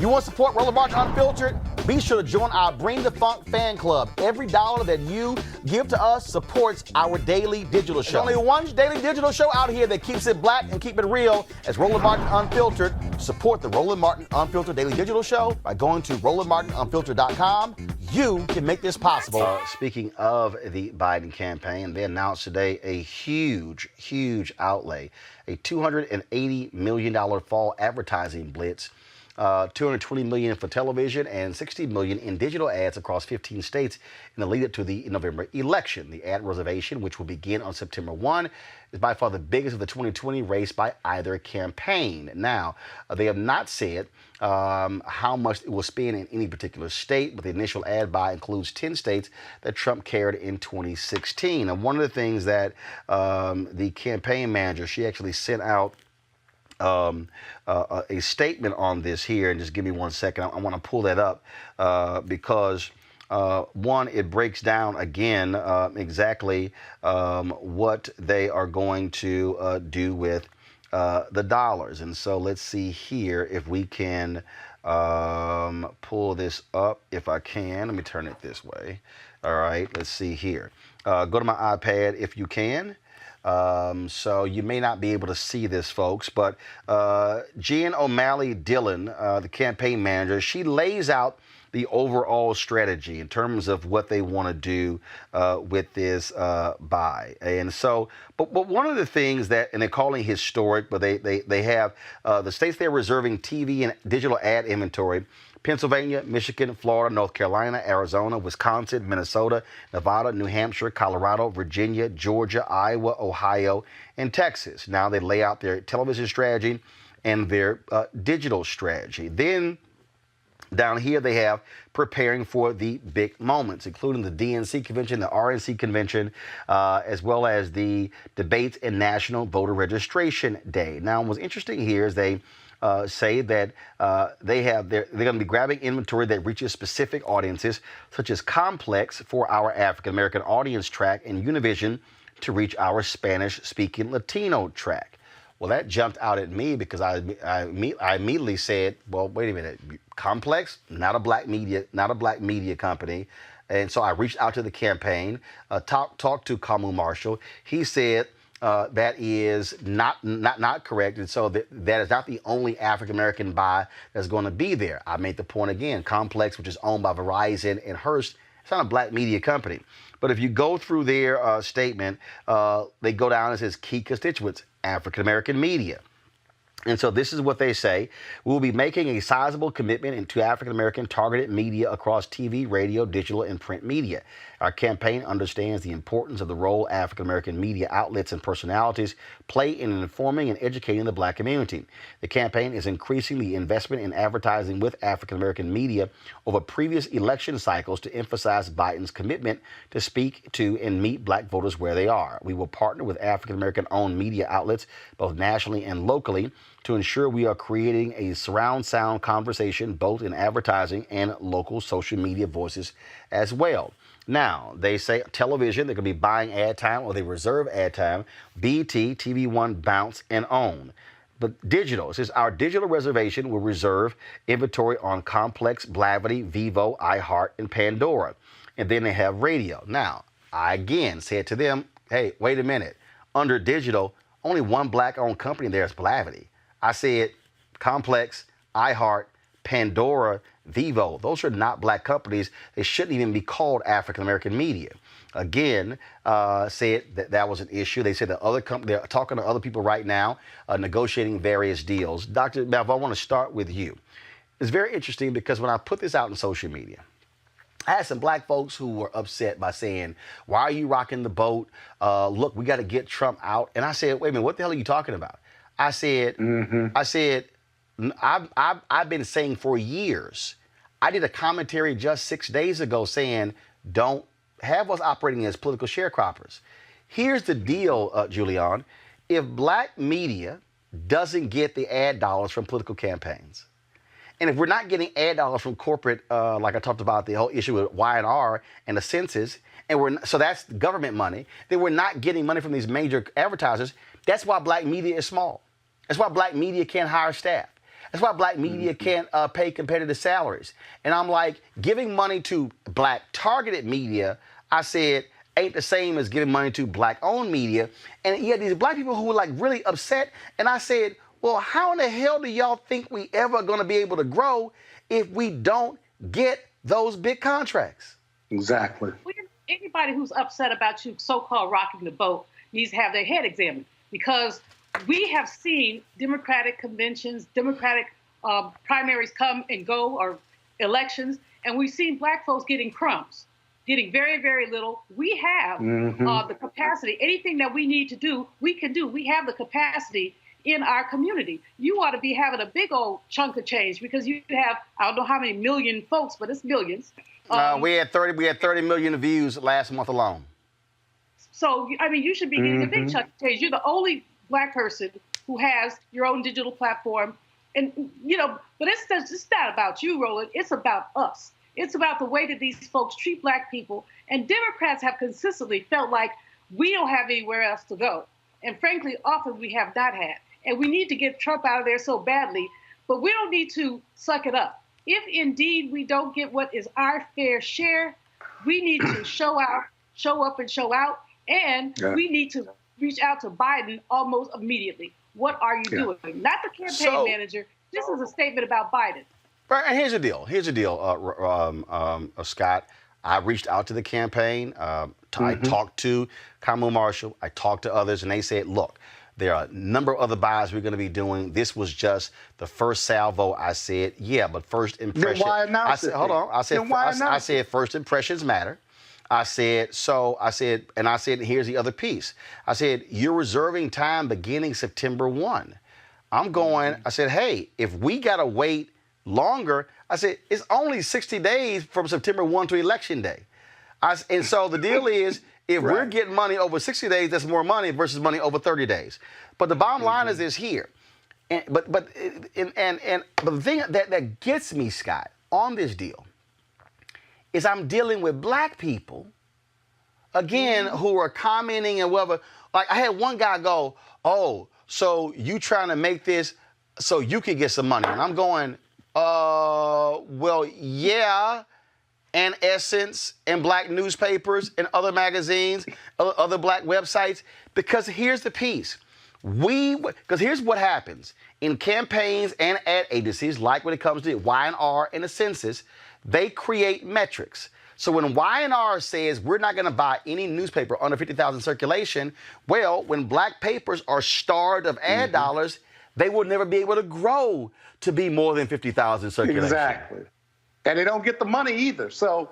You want to support Roland Martin Unfiltered? Be sure to join our Bring the Funk fan club. Every dollar that you give to us supports our daily digital show. There's only one daily digital show out here that keeps it black and keep it real. It's Roland Martin Unfiltered. Support the Roland Martin Unfiltered daily digital show by going to RolandMartinUnfiltered.com. You can make this possible. Speaking of the Biden campaign, they announced today a huge outlay, a $280 million fall advertising blitz. $220 million for television and $60 million in digital ads across 15 states in the lead up to the November election. The ad reservation, which will begin on September 1, is by far the biggest of the 2020 race by either campaign. Now, they have not said how much it will spend in any particular state, but the initial ad buy includes 10 states that Trump carried in 2016. And one of the things that the campaign manager, she actually sent out a statement on this here, and just give me 1 second. I want to pull that up because one, it breaks down again exactly what they are going to do with the dollars. And so let's see here if we can pull this up. If I can, let me turn it this way. All right, let's see here. Go to my iPad if you can. So you may not be able to see this, folks, but Jen O'Malley Dillon, the campaign manager, she lays out the overall strategy in terms of what they want to do with this buy. And so, but one of the things that, and they're calling historic, but they have the states they're reserving TV and digital ad inventory: Pennsylvania, Michigan, Florida, North Carolina, Arizona, Wisconsin, Minnesota, Nevada, New Hampshire, Colorado, Virginia, Georgia, Iowa, Ohio, and Texas. Now they lay out their television strategy and their digital strategy. Then down here they have preparing for the big moments, including the DNC convention, the RNC convention, as well as the debates and National Voter Registration Day. Now, what's interesting here is they say that they're going to be grabbing inventory that reaches specific audiences, such as Complex for our African American audience track and Univision to reach our Spanish-speaking Latino track. Well, that jumped out at me because I immediately said, well, wait a minute, Complex, not a black media company. And so I reached out to the campaign, talked to Kamu Marshall. He said that is not correct, and so that is not the only African American buy that's going to be there. I made the point again. Complex, which is owned by Verizon and Hearst, it's not a black media company. But if you go through their statement, they go down and says key constituents, African American media. And so this is what they say. We will be making a sizable commitment into African American targeted media across TV, radio, digital, and print media. Our campaign understands the importance of the role African American media outlets and personalities play in informing and educating the black community. The campaign is increasing the investment in advertising with African American media over previous election cycles to emphasize Biden's commitment to speak to and meet black voters where they are. We will partner with African American owned media outlets, both nationally and locally, to ensure we are creating a surround sound conversation both in advertising and local social media voices as well. Now, they say television, they're going to be buying ad time, or they reserve ad time, BT, TV One, Bounce, and OWN. But digital, it says our digital reservation will reserve inventory on Complex, Blavity, Vivo, iHeart, and Pandora. And then they have radio. Now, I again said to them, hey, wait a minute. Under digital, only one black-owned company there is Blavity. I said Complex, iHeart, Pandora, Vivo. Those are not black companies. They shouldn't even be called African American media. Again, said that was an issue. They said that other company, they're talking to other people right now, negotiating various deals. Dr. Bev, I want to start with you. It's very interesting because when I put this out in social media, I had some black folks who were upset by saying, why are you rocking the boat? Look, we got to get Trump out. And I said, wait a minute, what the hell are you talking about? I said, I've been saying for years, I did a commentary just 6 days ago saying, don't have us operating as political sharecroppers. Here's the deal, Julian. If black media doesn't get the ad dollars from political campaigns, and if we're not getting ad dollars from corporate, like I talked about the whole issue with Y&R and the census, and so that's government money, then we're not getting money from these major advertisers. That's why black media is small. That's why black media can't hire staff. That's why black media can't pay competitive salaries. And I'm like, giving money to black targeted media, I said, ain't the same as giving money to black-owned media. And you had these black people who were like really upset. And I said, well, how in the hell do y'all think we ever going to be able to grow if we don't get those big contracts? Exactly. Anybody who's upset about you so-called rocking the boat needs to have their head examined, because we have seen Democratic conventions, Democratic primaries come and go, or elections, and we've seen black folks getting crumbs, getting very, very little. We have the capacity. Anything that we need to do, we can do. We have the capacity in our community. You ought to be having a big old chunk of change, because you have, I don't know how many million folks, but it's millions. We had 30 million views last month alone. So, I mean, you should be getting a big chunk of change. You're the only black person who has your own digital platform. And, you know, but it's not about you, Roland. It's about us. It's about the way that these folks treat black people. And Democrats have consistently felt like we don't have anywhere else to go. And frankly, often we have not had. And we need to get Trump out of there so badly, but we don't need to suck it up. If indeed we don't get what is our fair share, we need to show up and show out. And we need to reach out to Biden almost immediately. What are you doing? Not the campaign manager. This is a statement about Biden. Right, and here's the deal. Scott. I reached out to the campaign. I talked to Kamala Marshall. I talked to others, and they said, look, there are a number of other buys we're going to be doing. This was just the first salvo. I said, yeah, but first impression. Then why announce it? Hold on. I said first impressions matter. I said, here's the other piece. I said, you're reserving time beginning September 1. I said, hey, if we got to wait longer, I said, it's only 60 days from September 1 to Election Day. And so the deal is, if we're getting money over 60 days, that's more money versus money over 30 days. But the bottom line is this here. But the thing that gets me, Scott, on this deal is I'm dealing with black people, again, who are commenting and whatever. Like, I had one guy go, oh, so you trying to make this so you could get some money. And I'm going, well, yeah. And Essence and black newspapers and other magazines, other black websites, because here's the piece. Because here's what happens in campaigns and ad agencies, like when it comes to Y&R and the census, they create metrics. So when Y&R says we're not going to buy any newspaper under 50,000 circulation, well, when black papers are starved of ad dollars, they will never be able to grow to be more than 50,000 circulation. Exactly. And they don't get the money either. So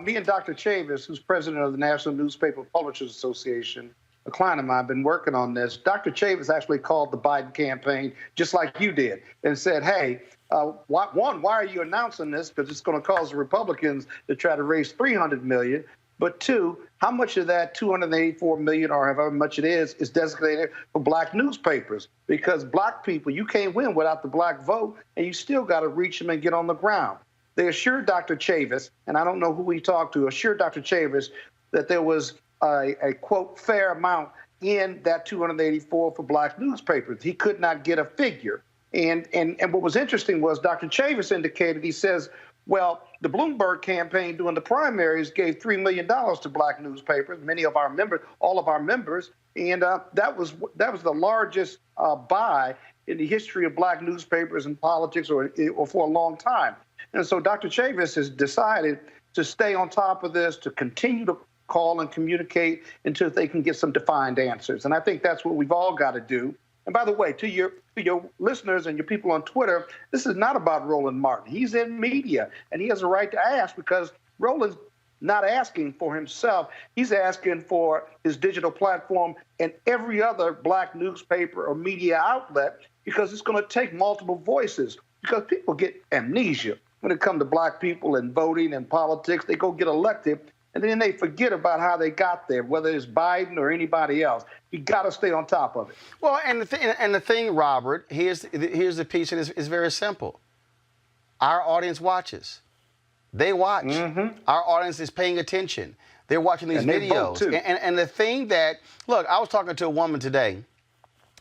me and Dr. Chavis, who's president of the National Newspaper Publishers Association, a client of mine, been working on this. Dr. Chavis actually called the Biden campaign, just like you did, and said, hey, why are you announcing this? Because it's going to cause the Republicans to try to raise $300 million. But two, how much of that $284 million, or however much it is designated for black newspapers? Because black people, you can't win without the black vote, and you still got to reach them and get on the ground. They assured Dr. Chavis, and I don't know who he talked to, assured Dr. Chavis that there was a quote, fair amount in that 284 for black newspapers. He could not get a figure. And what was interesting was Dr. Chavis indicated, he says, well, the Bloomberg campaign during the primaries gave $3 million to black newspapers, many of our members, all of our members, and that was the largest buy in the history of black newspapers and politics or for a long time. And so Dr. Chavis has decided to stay on top of this, to continue to call and communicate until they can get some defined answers. And I think that's what we've all got to do. And by the way, to your listeners and your people on Twitter, this is not about Roland Martin. He's in media, and he has a right to ask, because Roland's not asking for himself. He's asking for his digital platform and every other black newspaper or media outlet, because it's going to take multiple voices, because people get amnesia when it comes to black people and voting and politics. They go get elected, and then they forget about how they got there, whether it's Biden or anybody else. You got to stay on top of it. Well, and the thing, Robert, here's the piece, and it's very simple. Our audience watches. They watch. Our audience is paying attention. They're watching these videos. And the thing that, look, I was talking to a woman today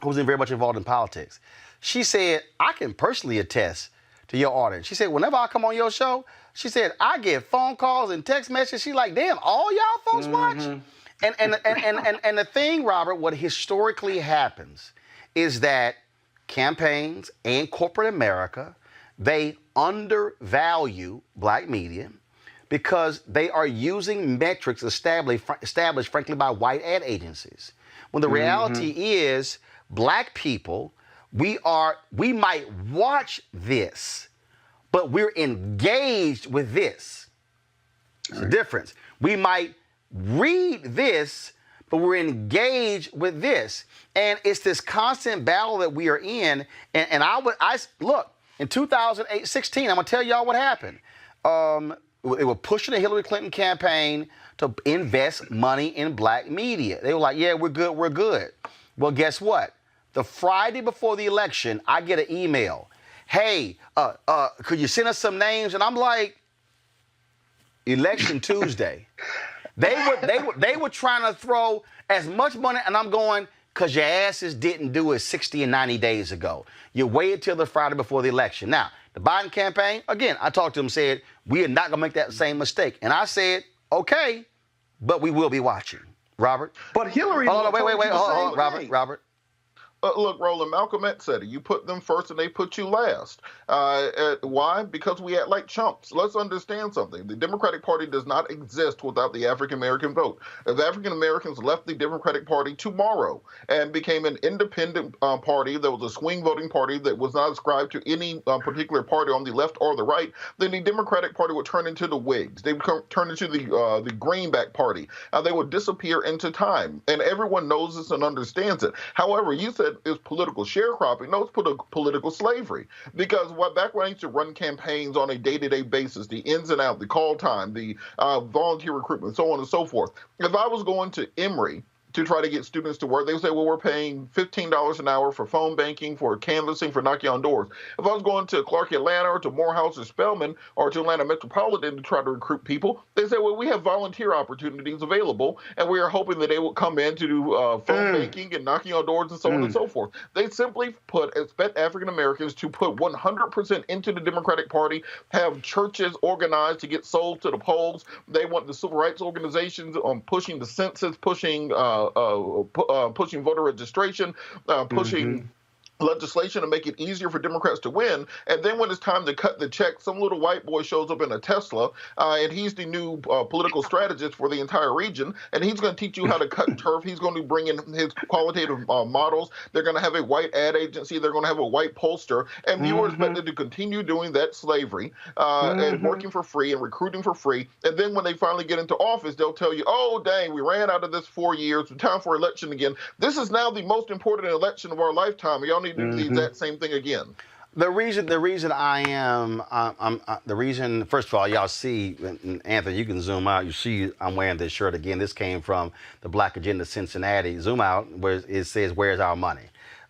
who was very much involved in politics. She said, I can personally attest to your audience. She said, whenever I come on your show, she said, I get phone calls and text messages. She's like, damn, all y'all folks watch? And the thing, Robert, what historically happens is that campaigns and corporate America, they undervalue black media because they are using metrics established, frankly, by white ad agencies. When the reality is, black people, we might watch this, but we're engaged with this. It's a difference. We might read this, but we're engaged with this. And it's this constant battle that we are in. And look, in 2016, I'm going to tell y'all what happened. They were pushing the Hillary Clinton campaign to invest money in black media. They were like, yeah, we're good, we're good. Well, guess what? The Friday before the election, I get an email. Hey, could you send us some names? And I'm like, election Tuesday. They were trying to throw as much money, and I'm going, because your asses didn't do it 60 and 90 days ago. You waited till the Friday before the election. Now, the Biden campaign, again, I talked to them, said, we are not going to make that same mistake. And I said, okay, but we will be watching. Robert? But Hillary... Hold on, Robert. Look, Roland, Malcolm X said it. You put them first and they put you last. Why? Because we act like chumps. Let's understand something. The Democratic Party does not exist without the African-American vote. If African Americans left the Democratic Party tomorrow and became an independent party that was a swing voting party that was not ascribed to any particular party on the left or the right, then the Democratic Party would turn into the Whigs. They would turn into the Greenback Party. They would disappear into time. And everyone knows this and understands it. However, you said is political sharecropping. No, it's political slavery. Because back when I used to run campaigns on a day-to-day basis, the ins and outs, the call time, the volunteer recruitment, so on and so forth. If I was going to Emory to try to get students to work, they would say, well, we're paying $15 an hour for phone banking, for canvassing, for knocking on doors. If I was going to Clark Atlanta or to Morehouse or Spelman or to Atlanta Metropolitan to try to recruit people, they say, well, we have volunteer opportunities available, and we are hoping that they will come in to do phone banking and knocking on doors and so on and so forth. They simply expect African Americans to put 100% into the Democratic Party, have churches organized to get sold to the polls. They want the civil rights organizations pushing the census, pushing voter registration, pushing legislation to make it easier for Democrats to win. And then when it's time to cut the check, some little white boy shows up in a Tesla, and he's the new political strategist for the entire region, and he's going to teach you how to cut turf. He's going to bring in his qualitative models. They're going to have a white ad agency. They're going to have a white pollster, and viewers expected to continue doing that slavery and working for free and recruiting for free. And then when they finally get into office, they'll tell you, oh, dang, we ran out of this 4 years. It's time for election again. This is now the most important election of our lifetime. Y'all need to do the exact same thing again. The reason first of all, y'all see, Anthony, you can zoom out. You see I'm wearing this shirt again. This came from the Black Agenda Cincinnati. Zoom out where it says, where's our money?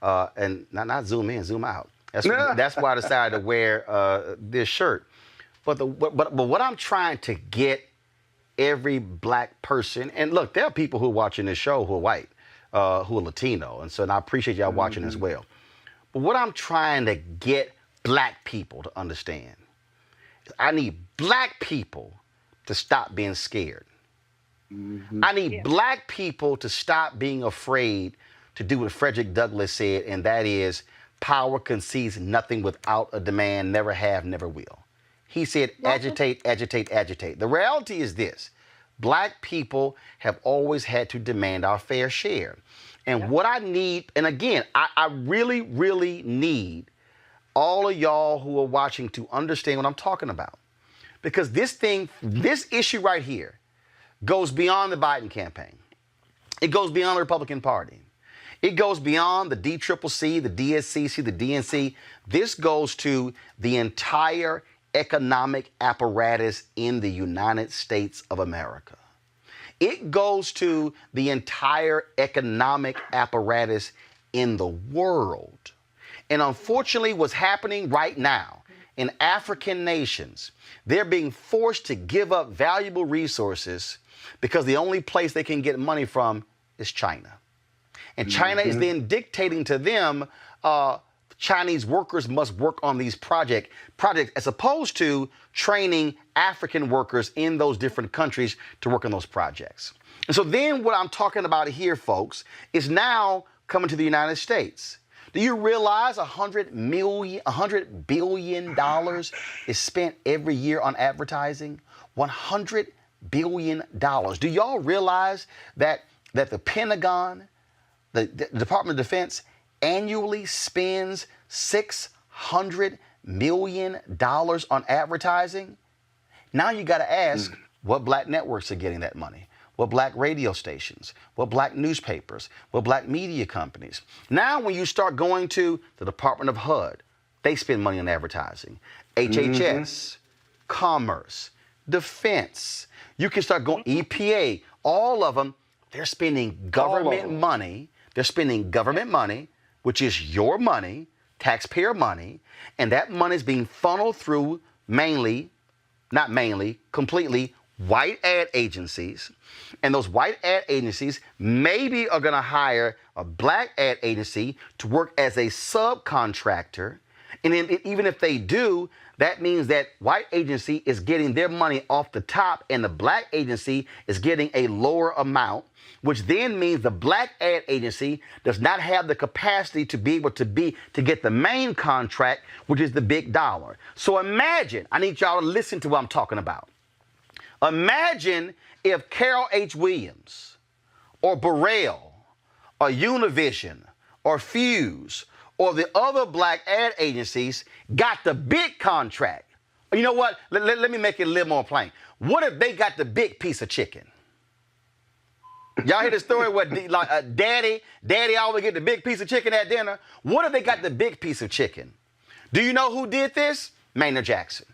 And not zoom in, zoom out. That's why I decided to wear this shirt. But what I'm trying to get every black person, and look, there are people who are watching this show who are white, who are Latino, and I appreciate y'all watching as well. But what I'm trying to get black people to understand is I need black people to stop being scared. I need black people to stop being afraid to do what Frederick Douglass said, and that is, power concedes nothing without a demand, never have, never will. He said, agitate, agitate, agitate. The reality is this. Black people have always had to demand our fair share. And what I need, and again, I really, really need all of y'all who are watching to understand what I'm talking about. Because this issue right here goes beyond the Biden campaign. It goes beyond the Republican Party. It goes beyond the DCCC, the DSCC, the DNC. This goes to the entire economic apparatus in the United States of America. It goes to the entire economic apparatus in the world. And unfortunately, what's happening right now in African nations, they're being forced to give up valuable resources because the only place they can get money from is China. And China is then dictating to them Chinese workers must work on these projects as opposed to training African workers in those different countries to work on those projects. And so then what I'm talking about here, folks, is now coming to the United States. Do you realize $100 billion is spent every year on advertising? $100 billion. Do y'all realize that the Pentagon, the Department of Defense, annually spends $600 million on advertising? Now you got to ask what black networks are getting that money. What black radio stations, what black newspapers, what black media companies. Now when you start going to the Department of HUD, they spend money on advertising. HHS, Commerce, Defense. You can start going, EPA, all of them, they're spending government money. They're spending government money, which is your money, taxpayer money, and that money is being funneled through completely white ad agencies. And those white ad agencies maybe are going to hire a black ad agency to work as a subcontractor. And then even if they do, that means that white agency is getting their money off the top and the black agency is getting a lower amount, which then means the black ad agency does not have the capacity to be able to get the main contract, which is the big dollar. So imagine, I need y'all to listen to what I'm talking about. Imagine if Carol H. Williams or Burrell or Univision or Fuse or the other black ad agencies got the big contract. You know what? Let me make it a little more plain. What if they got the big piece of chicken? Y'all hear the story where daddy always get the big piece of chicken at dinner? What if they got the big piece of chicken? Do you know who did this? Maynard Jackson.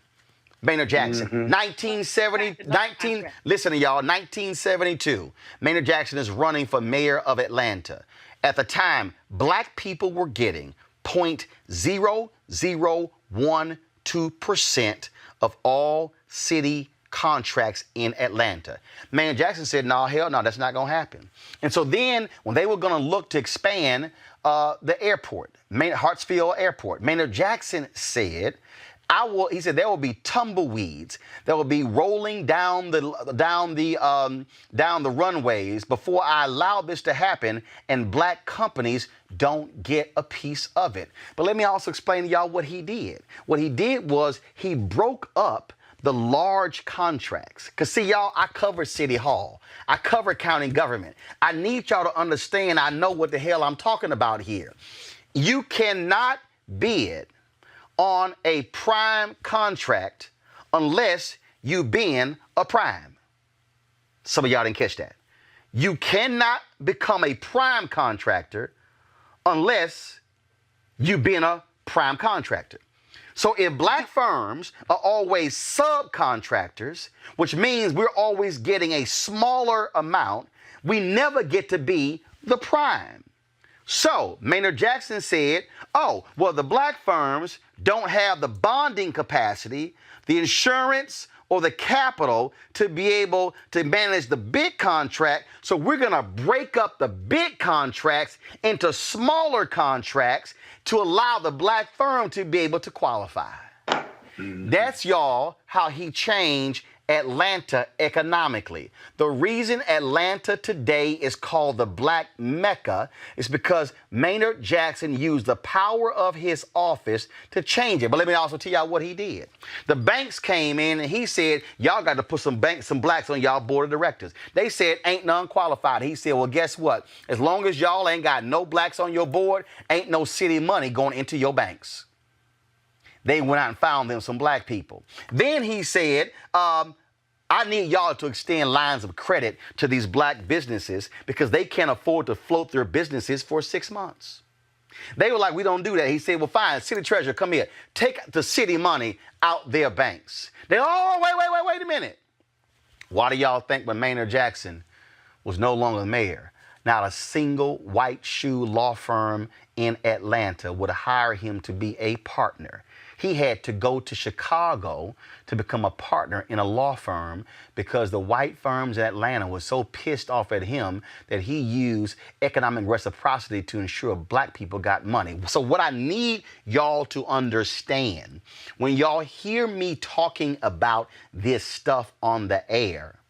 1972. Maynard Jackson is running for mayor of Atlanta. At the time, black people were getting 0.0012% of all city contracts in Atlanta. Maynard Jackson said, no, hell no, that's not going to happen. And so then when they were going to look to expand the airport, Hartsfield Airport, Maynard Jackson said, he said there will be tumbleweeds that will be rolling down the runways before I allow this to happen, and black companies don't get a piece of it. But let me also explain to y'all what he did. What he did was he broke up the large contracts. Because see, y'all, I cover City Hall. I cover county government. I need y'all to understand I know what the hell I'm talking about here. You cannot bid on a prime contract unless you been a prime. Some of y'all didn't catch that. You cannot become a prime contractor unless you been a prime contractor. So if black firms are always subcontractors, which means we're always getting a smaller amount, we never get to be the prime. So Maynard Jackson said, oh, well, the black firms don't have the bonding capacity, the insurance, or the capital to be able to manage the big contract. So we're going to break up the big contracts into smaller contracts to allow the black firm to be able to qualify. That's, y'all, how he changed Atlanta economically. The reason Atlanta today is called the Black Mecca is because Maynard Jackson used the power of his office to change it. But let me also tell y'all what he did. The banks came in and he said, y'all got to put some blacks on y'all board of directors. They said, ain't none qualified. He said, well, guess what? As long as y'all ain't got no blacks on your board, ain't no city money going into your banks. They went out and found them some black people. Then he said, I need y'all to extend lines of credit to these black businesses because they can't afford to float their businesses for 6 months. They were like, we don't do that. He said, well, fine, city treasurer, come here. Take the city money out their banks. They, oh, wait a minute. Why do y'all think when Maynard Jackson was no longer mayor, not a single white shoe law firm in Atlanta would hire him to be a partner? he had to go to Chicago to become a partner in a law firm because the white firms in Atlanta were so pissed off at him that he used economic reciprocity to ensure black people got money. So what I need y'all to understand, when y'all hear me talking about this stuff on the air,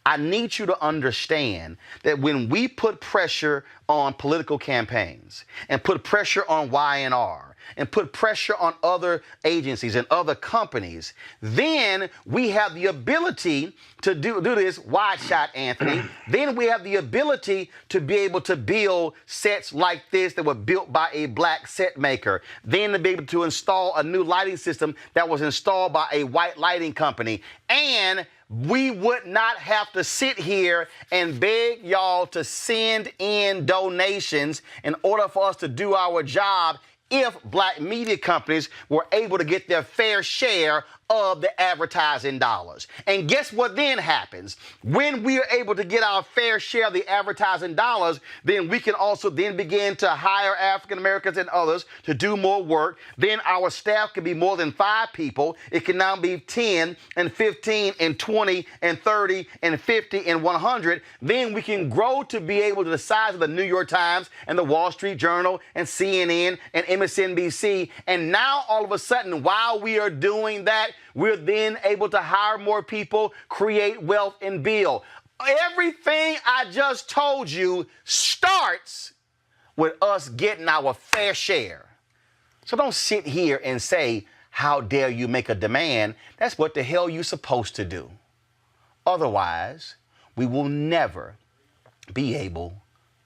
I need you to understand that when we put pressure on political campaigns and put pressure on Y&R and put pressure on other agencies and other companies, then we have the ability to do this wide shot, Anthony. Then we have the ability to be able to build sets like this that were built by a black set maker. Then to be able to install a new lighting system that was installed by a white lighting company. And we would not have to sit here and beg y'all to send in donations in order for us to do our job if black media companies were able to get their fair share of the advertising dollars. And guess what then happens? When we are able to get our fair share of the advertising dollars, then we can also then begin to hire African Americans and others to do more work. Then our staff can be more than 5 people. It can now be 10 and 15 and 20 and 30 and 50 and 100. Then we can grow to be able to the size of the New York Times and the Wall Street Journal and CNN and MSNBC. And now all of a sudden, while we are doing that, we're then able to hire more people, create wealth, and build. Everything I just told you starts with us getting our fair share. So don't sit here and say, how dare you make a demand? That's what the hell you're supposed to do. Otherwise, we will never be able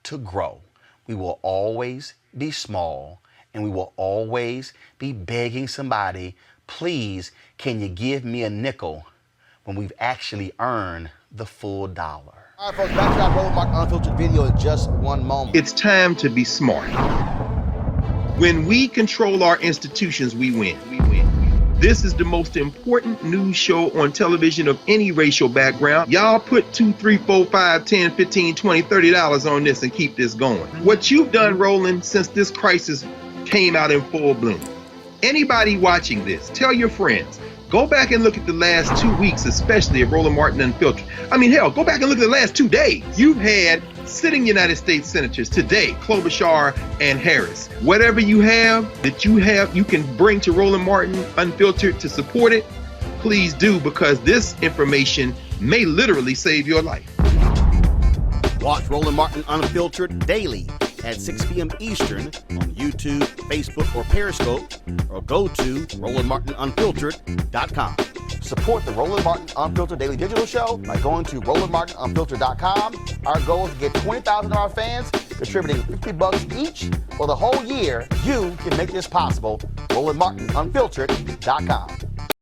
to grow. We will always be small, and we will always be begging somebody, please, can you give me a nickel, when we've actually earned the full dollar. All right, folks, back to our Roland Martin Unfiltered video in just one moment. It's time to be smart. When we control our institutions, we win. This is the most important news show on television of any racial background. Y'all put $2, $3, $4, $5, $10, $15, $20, $30 on this and keep this going. What you've done, Roland, since this crisis came out in full bloom. Anybody watching this, tell your friends, go back and look at the last 2 weeks, especially of Roland Martin Unfiltered. I mean, hell, go back and look at the last 2 days. You've had sitting United States senators today, Klobuchar and Harris. Whatever you have that you can bring to Roland Martin Unfiltered to support it, please do, because this information may literally save your life. Watch Roland Martin Unfiltered daily at 6 p.m. Eastern on YouTube, Facebook, or Periscope, or go to RolandMartinUnfiltered.com. Support the Roland Martin Unfiltered Daily Digital Show by going to RolandMartinUnfiltered.com. Our goal is to get 20,000 of our fans contributing $50 each for the whole year. You can make this possible. RolandMartinUnfiltered.com.